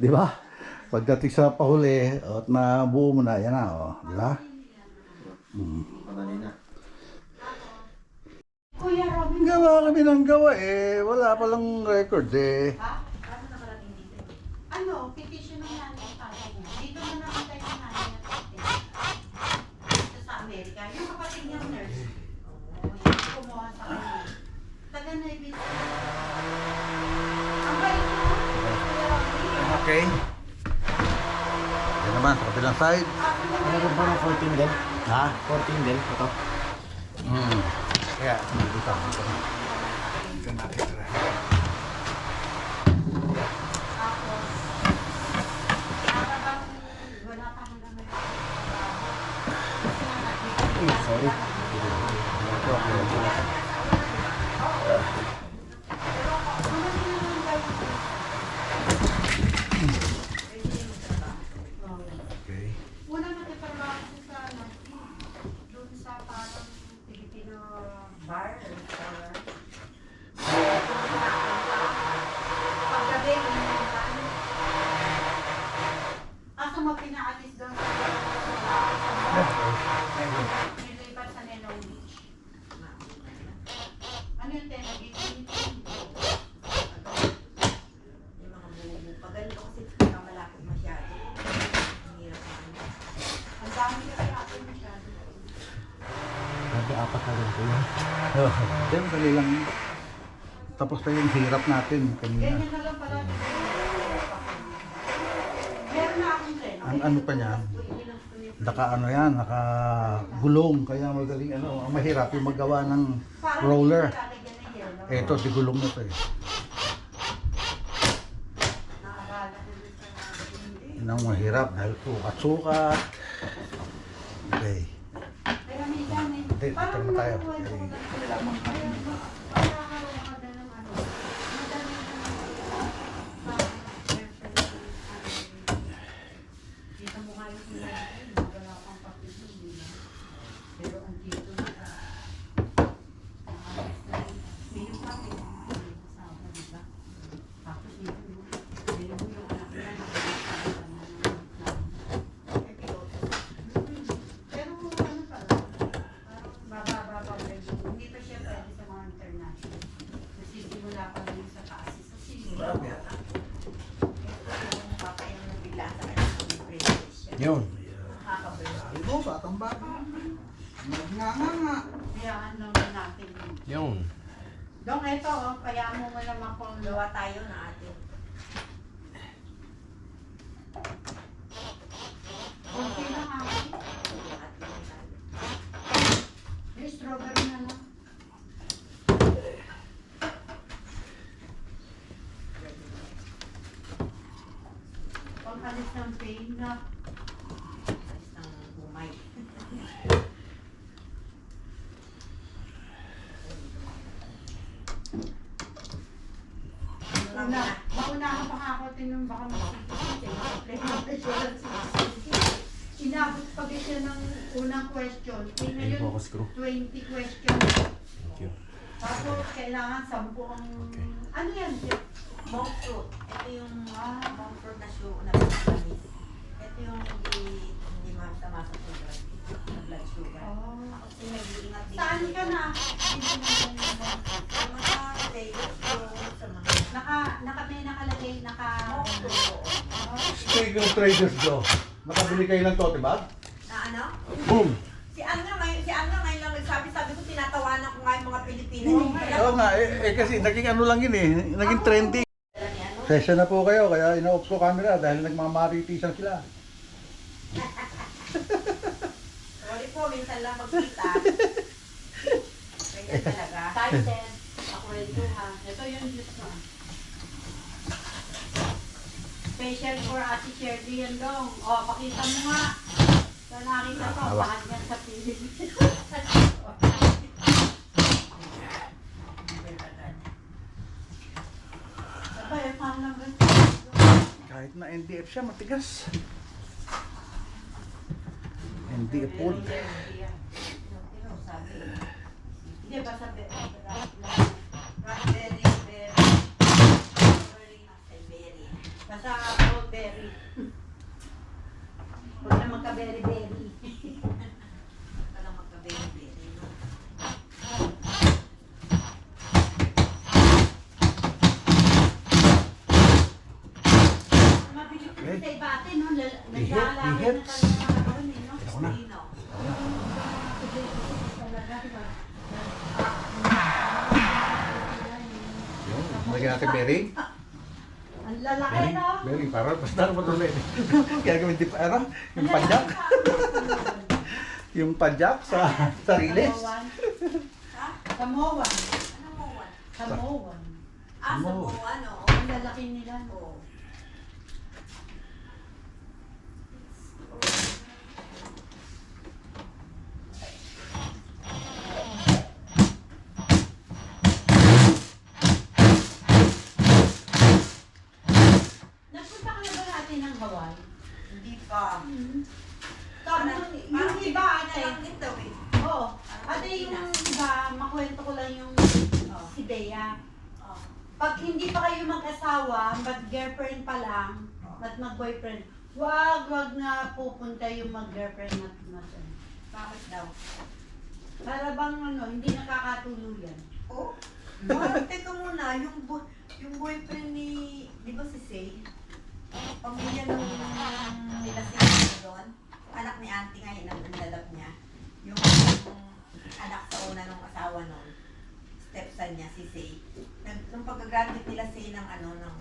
Di ba? Pagdating sa pahuli, at nabuo mo na, yan na, di ba? Madali na. Kuya Robin, Gawa kami ng gawa wala palang record ha? Ano nakarating dito? Ano, petition ng nanay ang tatay niya. Dito na nakatay ng nanay at tatay. Dito sa Amerika. Yung kapatid niyang nurse. Yung kumuha sa kanya. Taga Nueva Ecija. Ang bait mo, Kuya Robin. Okay. Yan naman, sa kabilang side. Ano ba ng 14 din? Ha? 14 din? Ito? Kaya, dito. Dito natin. Tapos, para bang wala pa hanggang ngayon. Sorry. Okay. Una nagtatrabaho ko sa doon sa parang Filipino bar or paggabi, kaso mo pinaalis doon sa nilipat sa Nenong Beach. Ano yung Nenong Beach? Yung mga bubo. Pag ganito kasi malapit masyado. Ang hirap na. Ang dami kasi atin masyado. Grabe, 4 na rin ko yun. Yan, dali lang. Tapos na yung hirap natin kanina. Ganyan na lang pala. Meron na akong tren. Ang ano pa niyan, naka gulong, kaya magaling ang mahirap yung magawa ng roller. Eto, di gulong na to Yun ang mahirap dahil sukat-sukat. Okay. Hindi, dito na tayo. Dito mo kayo sila, wala pang papito, pero ang dito na, may yung papito, may kasama, diba? Tapos dito, may yung anak nila, pero ano pala, parang baba, hindi pa siya pwede sa mga international. Nasisimula pa rin sa taas, sa simula. Yun. Ano, batang bata. Nga. Kayaan lang natin. Yun. Dong, eto, kaya mo mo naman kung Gawa tayo na atin. okay lang ako. Yung strawberry na lang. Pang-alis ng pain na. Alis ng bumay. Maunahan pa ako tinong baka inabot pa siya ng unang question. Ngayon, Focus screw. 20 questions. Thank you. Tapos kailangan 10 ang... Ano yan? Monk fruit. Ito yung monk fruit na na pinapanis. Ito yung hindi masama sa sugar. Sa blood sugar. Oh. Ako kasi nag-iingat din. Saan ka na? Sa mga layers ko, sa mga May nakalagay, monk fruit. Oo. Speaking of Trader's Joe, nakabili kayo ng tote bag? Na ano? Boom! Si Anna ngayon lang nagsabi ko tinatawanan ko nga yung mga Pilipino. Oo nga, kasi naging ano lang yun naging trending. Session na po kayo, kaya ina-off ko camera dahil nagmamaritisan sila. Sorry po, minsan lang magkita. Ganyan talaga. Excited. Ako ready to ha. Ito yung juice na. Special for Ate Shirley yan dong. O, pakita mo nga. Sa nakita ko, Hawak. bahag yan sa piling. Sabay, paano ba? Kahit na NDF siya, matigas. NDF old. Hindi ba sabi? Raspberry, berry. Berry. Basta old berry. Huwag na magka-berry-berry. Ka lang magka-berry, berry. No? Mabilis ko Okay. sa ibate, no? Naglalawin Ihip, na ihip. talaga mga karon, eh, no? Ako na. Sino? Talaga, diba? Yun, lagyan natin bearing. Ang lalaki, Bearing, no? bearing, para basta matuloy. Kaya gawin di pa, ano, yung padyak. Yung padyak sa riles. Samoan. Ano mo, Juan? Samoan. Ah, sa Mo. buwan, no? Ang lalaki nila, no? Oo. Nagpunta ka na ba natin ng Hawaii? Hindi pa. Sabi Parang- yung parang iba ate. lang ito eh. Oo. Ate yung iba, makwento ko lang yung si Bea. Pag hindi pa kayo mag-asawa, mag-girlfriend pa lang, at mag-boyfriend, wag na pupunta yung mag-girlfriend at Bakit daw? para bang ano, hindi nakakatuluyan. Oh? Teka muna, yung boyfriend ni, di ba si Say? Pamilya nung nila si doon. Anak ni auntie nga yun ang lalap niya. Yung anak sa una nung asawa nun. Stepson niya, si Say. Nung pagka-graduate nila Say ng ano, ng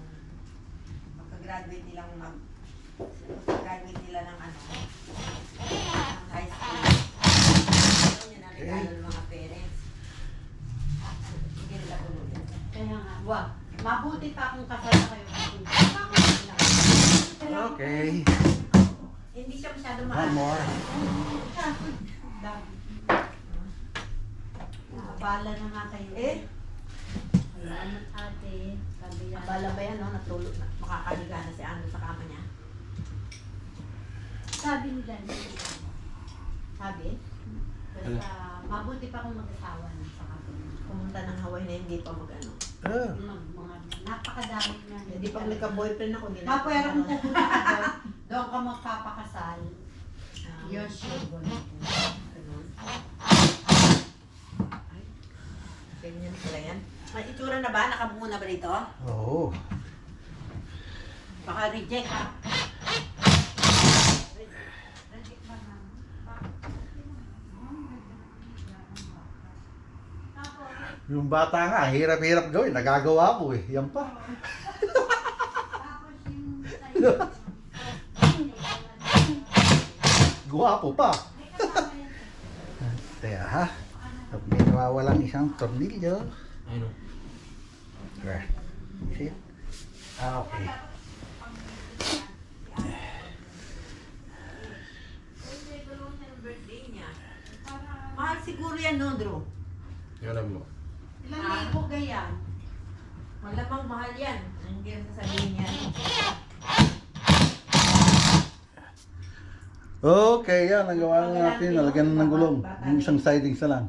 pagka-graduate nila ng high school. Ano yun ang regalo ng mga parents. Hindi nila tuluyan. Kaya nga, wag. Mabuti pa kung kasal na kayo. Okay. Hindi siya masyado One mahal. more. Nakabala na nga kayo. Eh? Salamat ate. Sabi yan. Abala ba yan, no? Natulog na. Makakaliga na si Ano sa kama niya. Sabi nila. Sabi? Basta mabuti pa kung mag-asawa na sa kapatid. Pumunta ng Hawaii na hindi pa mag-ano. Ah, Mga napakadami na. Hindi pa nagka-boyfriend ako. Hindi Ma, pero kung pupunta ka doon, doon ka magpapakasal. Ah, You're sure ganun. Ay, ganyan pala yan. May itsura na ba? Nakabuo na ba dito? oo. Baka reject ha. Yung bata nga, hirap-hirap gawin. Nagagawa ko eh. Yan pa. Guwapo pa. Kaya ha. Pag may nawawalang isang tornilyo. Ayun. Right. See? Ah, okay. Birthday niya. Mahal siguro yan, no, Drew? Alam mo. Ilang libo ganyan? Malamang mahal yan. Hindi ang sasabihin niya. Okay, yan. Nagawa na natin. Nalagyan na ng gulong. Yung isang sidings na lang.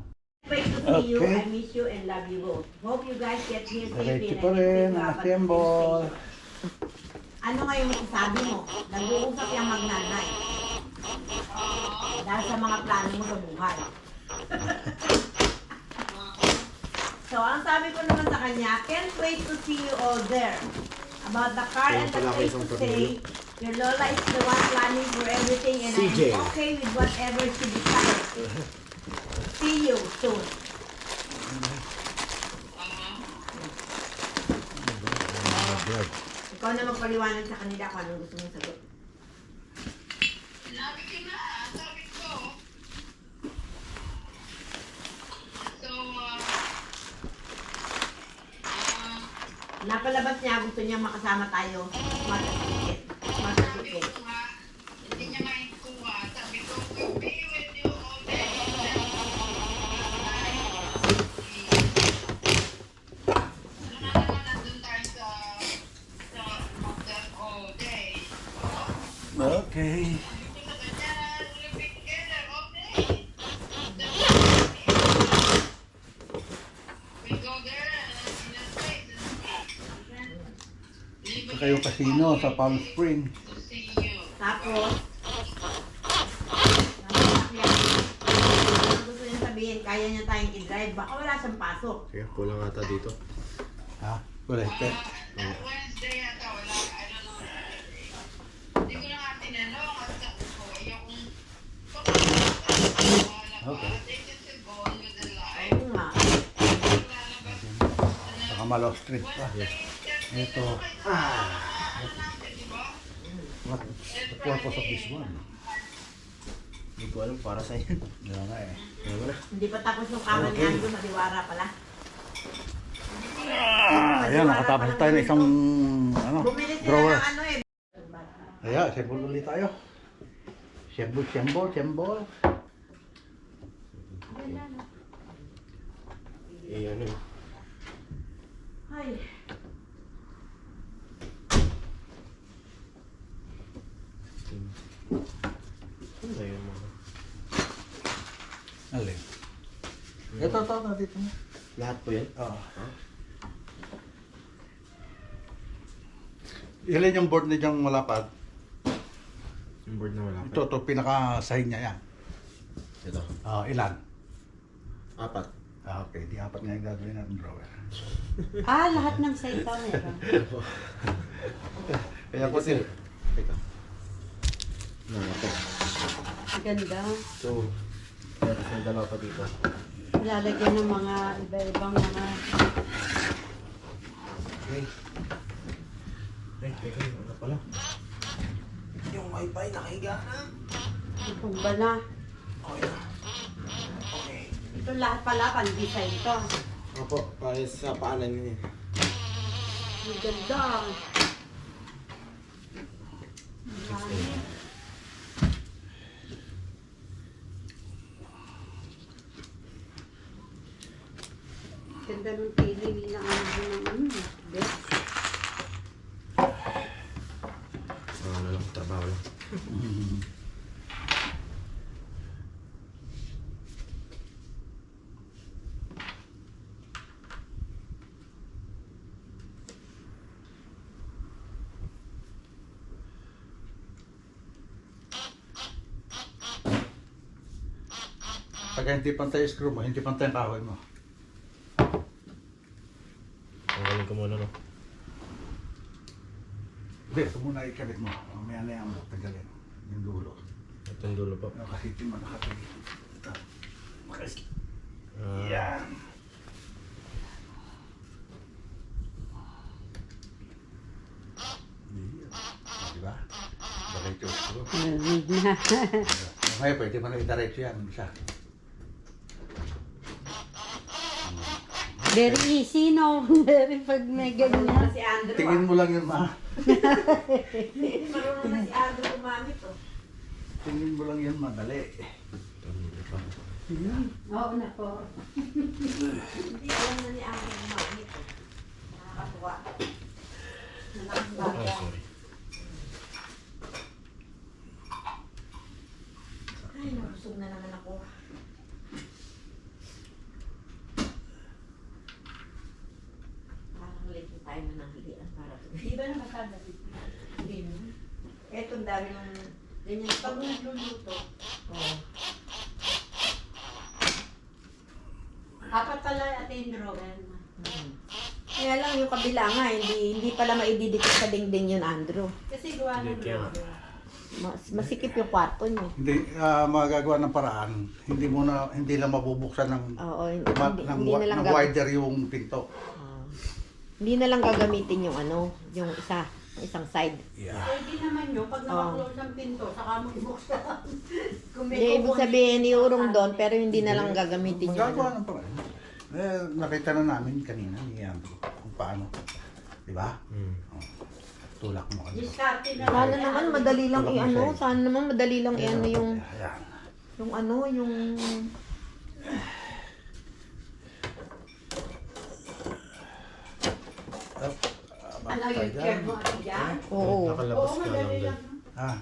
Great to see you. Okay. I miss you and love you both. Hope you guys get here safely. Diretso and pa I rin. keep you up at Assemble. the station. Ano nga yung masasabi mo? Nag-uusap yung magnanay. Dahil sa mga plano mo sa buhay. So, ang sabi ko naman sa kanya, can't wait to see you all there. About the car and the place to stay, your Lola is the one planning for everything and CJ. I'm okay with whatever she decides. See you soon. Ikaw na magpaliwanag sa kanila kung anong gusto mong sagot. Sabi ko na, sabi ko. So, Napalabas niya, gusto niya makasama tayo mag-ticket. Facebook. nga, hindi niya mainkuha. Sabi ko, we'll be with you all day. Ano na naman, nandun tayo sa hotel all day. Okay. Ito na ganyan, we'll be together all day. We go there in a place and Sa kayong casino sa Palm Springs. to see you. Tapos, gusto niya sabihin, kaya niya tayong i-drive. Baka wala siyang pasok. Kaya kulang ata dito. Ha? Wala, ito. Wednesday yata, wala. I don't know. Hindi ko na nga tinanong. At sabi ko, ayokong Okay. They just go on with their life. Oo nga. Lalabas Saka Malo Street pa. Ito. What the purpose of this one? Hindi ko alam para sa yan. Yan nga eh. Alam mo na. Hindi pa tapos yung kama ni Andrew, madiwara pala. Ayan, nakatapos tayo ng isang ano, Bumili sila drawer. ng ano eh. Ayan, sembol ulit tayo. Sembol. Eh, ano eh. Ay, Ano ba yun mga? Alin? Ito, dito na. Lahat po yan? Oo. Ilan yung board niya malapad? Yung board na wala pa. Ito, pinaka-sign niya yan. Ito. Ilan? 4. Okay, di apat nga yung gagawin natin drawer. Lahat ng saita meron. Kaya po din. Ito. Ito. Ganda. So, meron may dalawa pa dito. Lalagyan ng mga iba-ibang mga... Okay. Ay, teka, ano pala? Yung wifi nakahiga na. Itong ba na? Okay. Okay. Ito lahat pala, pan-design to. Opo, para sa paanan niya. Ang ganda. Ganda ng tili nila ng ano. Best. Ano lang, trabaho lang. Pag hindi pantay screw mo, hindi pantay ang kahoy mo. Tanggalin ko muna, no? Hindi, ito muna ikabit mo. Mamaya na yan mo, tagalin. Yung dulo. Ito yung dulo pa. Kasi ito mo nakatagil. Ito. Ah, Yan. Diba? Diretso screw. Narinig na. Ngayon, pwede mo na i-diretso yan. Isa. Very easy, no? Very pag may marunong na ganyan. si Andrew. Tingin mo lang yun, ma. Marunong na si Andrew gumamit oh. Tingin mo lang yun, madali. ito yung dulo pa. Oo na po. Hindi alam na ni Andrew gumamit oh. Nakakatuwa. Nalaking Oh, bagay. sorry. Ay, nabusog na naman ako. Parang late na tayo na nanghilian para to. Di ba na masada dito? Hindi na. Eto, ang dami ng ganyan. Pag nagluluto, Oh. apat pala at yung drawer. Kaya lang yung kabila nga, hindi pala maididikit sa dingding yun, Andrew. Kasi gawa ng Hindi, kaya- drawer. Masikip yung kwarto niyo. Hindi, magagawa ng paraan. Hindi lang mabubuksan ng, Oo, ng wider yung pinto. hindi na lang gagamitin yung ano, yung isang side. Yeah. Pwede naman yun, pag nakaklose ang pinto, saka mo ibuksan. Kung may Hindi, ibig kukunin- sabihin, iurong doon, pero hindi na lang gagamitin yung Magagawa ano. ng paraan. Nakita na namin kanina ni Andrew kung paano. Di ba? Hmm. Tulak mo. Diskarte na. Sana naman madali lang Tulak mo i-ano. siya eh. Sana naman madali lang i-ano yung... Ayan. Yung ano, yung... Ano yung chair mo dyan? Oo. Nakalabas ka lang doon.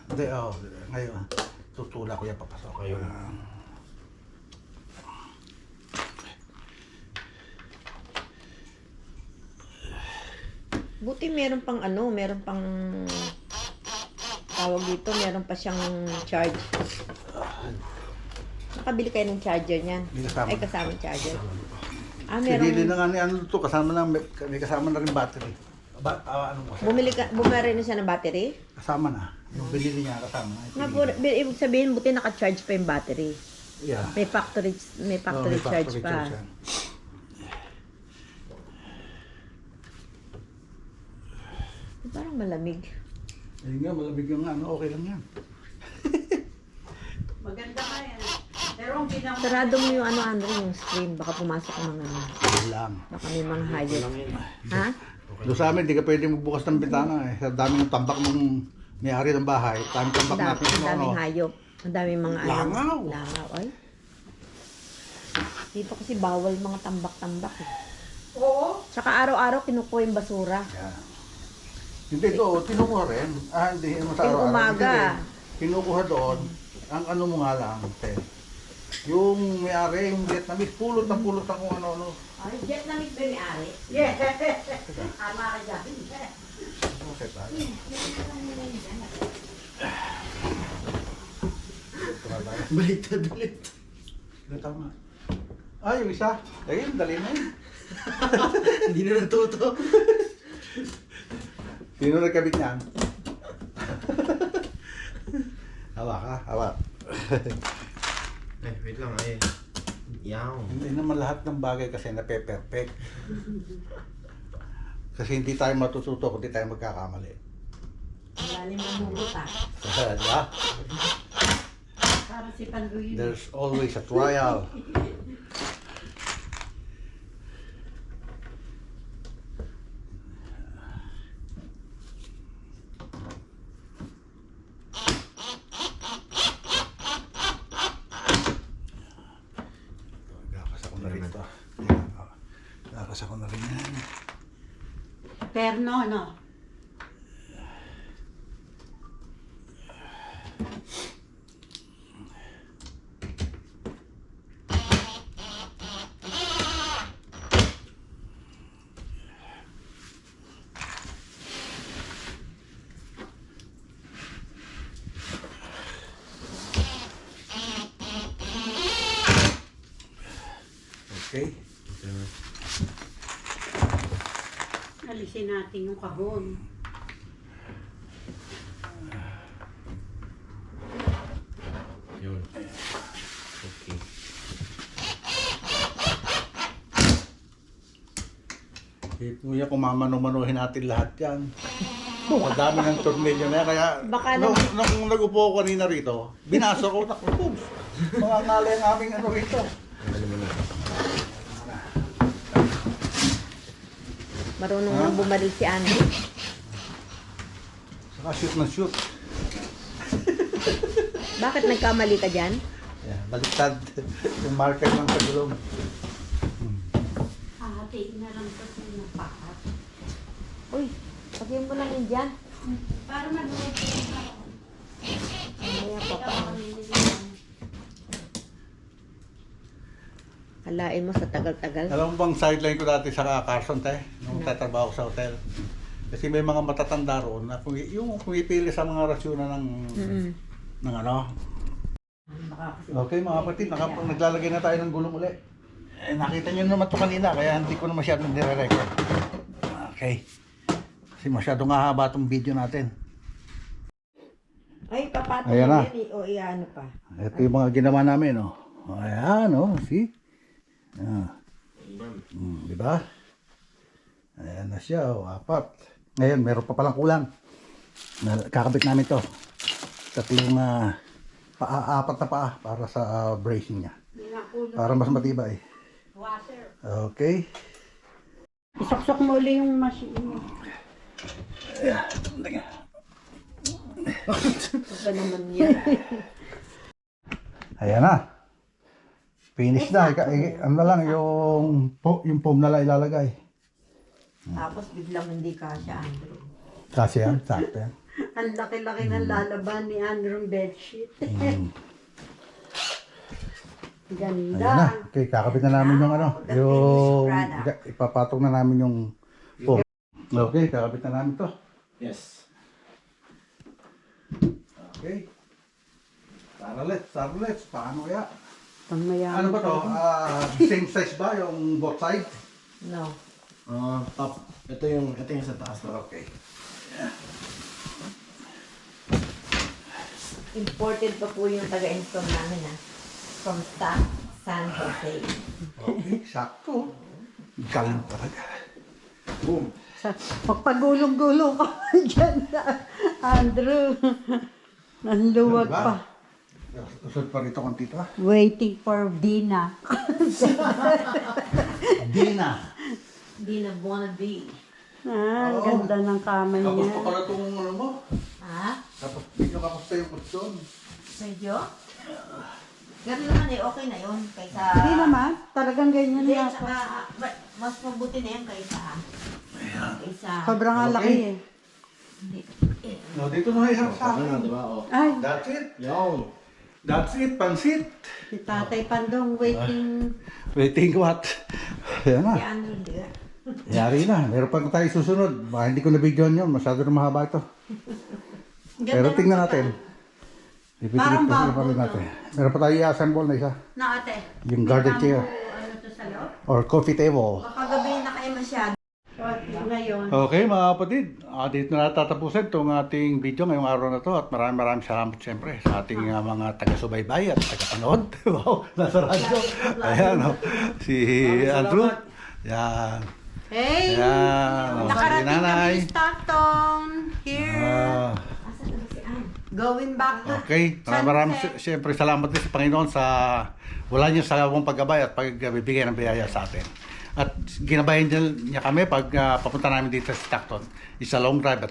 Hindi, ngayon. Tutulak ko yan, papasok. Ayun. Buti meron pang ano, meron pang... Tawag dito, meron pa siyang charge. Nakabili kayo ng charger niyan. May kasama. Ay, kasama yung charger. Hindi Meron... na nga ni ano to, kasama na, may kasama na rin battery. Ano mo? Bumili na siya ng battery? Kasama na. Yung binili niya, kasama na. Nga po, ibig sabihin, buti naka-charge pa yung battery. Yeah. May factory May charge pa. yan. Parang malamig. Ayun nga, malamig yung ano, okay lang yan. Maganda ka yan. Pero ang pinaka... Sarado mo yung ano, Andre, yung screen. Baka pumasok ng ano. Ayun lang. Baka may mga hayop. Ha? Doon sa amin, di ka pwede magbukas ng bintana eh. Sa daming tambak ng may-ari ng bahay. Daming tambak natin. Ang daming hayop. Ang daming mga ano. Langaw. Langaw, ay. Dito kasi bawal mga tambak-tambak eh. Oo. Tsaka araw-araw kinukuha yung basura. Yeah. Hindi ito, tinukuha rin. Hindi mo sa Yung araw-araw. umaga. Hindi, kinukuha doon. Ang ano mo nga lang, te. Yung may-ari, yung Vietnamese, pulot ng kung ano-ano. Ay, Vietnamese ba may ari? Yeah. Tama ka dyan. Okay, tayo. Baliktad ulit. Hindi, tama. Yung isa. Ayun, dali na yun. Hindi na natuto. Sino nagkabit niyan? Hawa ka, hawa. Wait lang Yaw. Hindi naman lahat ng bagay kasi nape-perfect. Kasi hindi tayo matututo kung hindi tayo magkakamali. Malalim ang hugot ah. Diba? Para si Panduyin. There's always a trial. Gakas ako na rin ito. Gakas ako na rin yan. Perno, no? Okay? Alisin natin yung kahon. Yun. Okay. Kuya, kung mamano-manuhin natin lahat yan. Ang dami ng tornilyo na yan. Kaya Baka nung nag-upo ko kanina rito, binasa ko, naku, mga ngali ang aming ano rito. Ano mo na? Marunong nang bumaril si Andy. Saka shoot na shoot. Bakit nagkamali ka dyan? Yeah, baliktad. Yung marker lang sa gulong. Hahatiin na lang ito sa napakat. Uy, pagyan mo lang yun dyan. Para mag-uwi ko. Mamaya pa pa. Halain mo sa tagal-tagal. Alam mo bang sideline ko dati sa Carson, te? Nung tatrabaho sa hotel. Kasi may mga matatanda roon na yung pumipili sa mga rasyonan ng ano. Okay mga kapatid, naglalagay na tayo ng gulong uli. Nakita nyo naman ito kanina, kaya hindi ko na masyadong nire-record. Okay. Kasi masyadong hahaba itong video natin. Ay, papatong Ayan na. yan eh. O, iano pa. Ito yung mga ginawa namin, oh. Ayan, oh. See? Diba? Ayan na siya, oh. Apat. Ngayon, meron pa palang kulang. Kakabit namin to. Tatlong apat na paa para sa bracing niya. Para mas matibay. Washer. Okay. Isaksok mo ulit yung machine. Ito pa naman yan. Ayan na. Finish na. Ano na lang, yung foam na lang ilalagay. Tapos biglang hindi kasya, Andrew. Kasi yan, sakto yan. Ang laki-laki ng lalaban ni Andrew bedsheet. Ganda. Ayan na. Okay, kakabit na namin yung ano. Yung ipapatong na namin yung foam. Okay, kakabit na namin to. Yes. Okay. Starlets. Paano kaya? Pangmayaman. Ano ba to? Same size ba yung both sides? No. Top. Ito yung sa taas na. Okay. Imported pa po yung taga-install namin from San Jose. Okay, sakto. Galing talaga. Boom. Pagpagulong-gulong ka dyan, Andrew. Ang luwag Diba? pa. Usod pa rito kung tito. Waiting for Dina. Dina. Hindi na wannabe. Ang ganda ng kama Tapos niya. pa pala itong ano mo. Ha? Tapos medyo kamusta yung kutsyon. Medyo? Ganun naman okay na yun. Kaysa... Hindi naman. Talagang ganyan Hindi, yata. tsaka, mas mabuti na yan kaysa... Kaysa... Sobrang Okay. laki eh. Hindi. No, dito na yung sa Ano na, akin. di ba? Oh. Ay, That's it. Yawn. That's it, pansit. si Tatay Pandong waiting. Waiting what? Ayan na. Si Andrew, hindi. Yari na. Meron pa tayo susunod. Baka hindi ko na-videoan yun. Masyado na mahaba ito. Pero tingnan natin. Parang Ipitilit pa bago, rin natin. Meron pa tayo i-assemble na isa. Na ate. Yung garden chair. Ano to sa loob? Or coffee table. Baka gabi na kayo masyado. Ngayon. Okay mga kapatid, dito na natatapusin itong ating video ngayong araw na to at maraming salamat siyempre sa ating mga taga-subaybay at taga-panood. Wow, nasa radyo. Ayan, si Andrew. Yan. Hey! Yan. Si Nakarating Nanay. kami Stockton. Here. Asan na ba si Ann? Going back to Okay, maraming siyempre salamat din sa Panginoon sa wala niyo sa awang paggabay at pagbibigay ng biyaya sa atin. At ginabayan niya kami pag papunta namin dito sa Stockton. It's a long drive but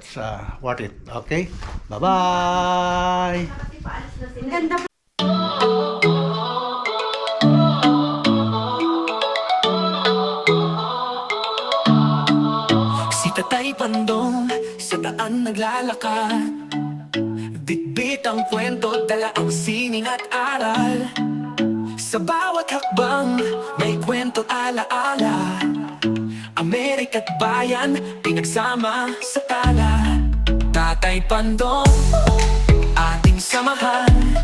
worth it. Okay? Bye-bye! Kasi paalis na sila. Ang ganda Si Tatay Pandong sa daan naglalakad, bitbit ang kwento, dala ang sining at aral. Sa bawat hakbang, may kwento alaala. Amerika't bayan, pinagsama sa tala. Tatay Pandong, ating samahan.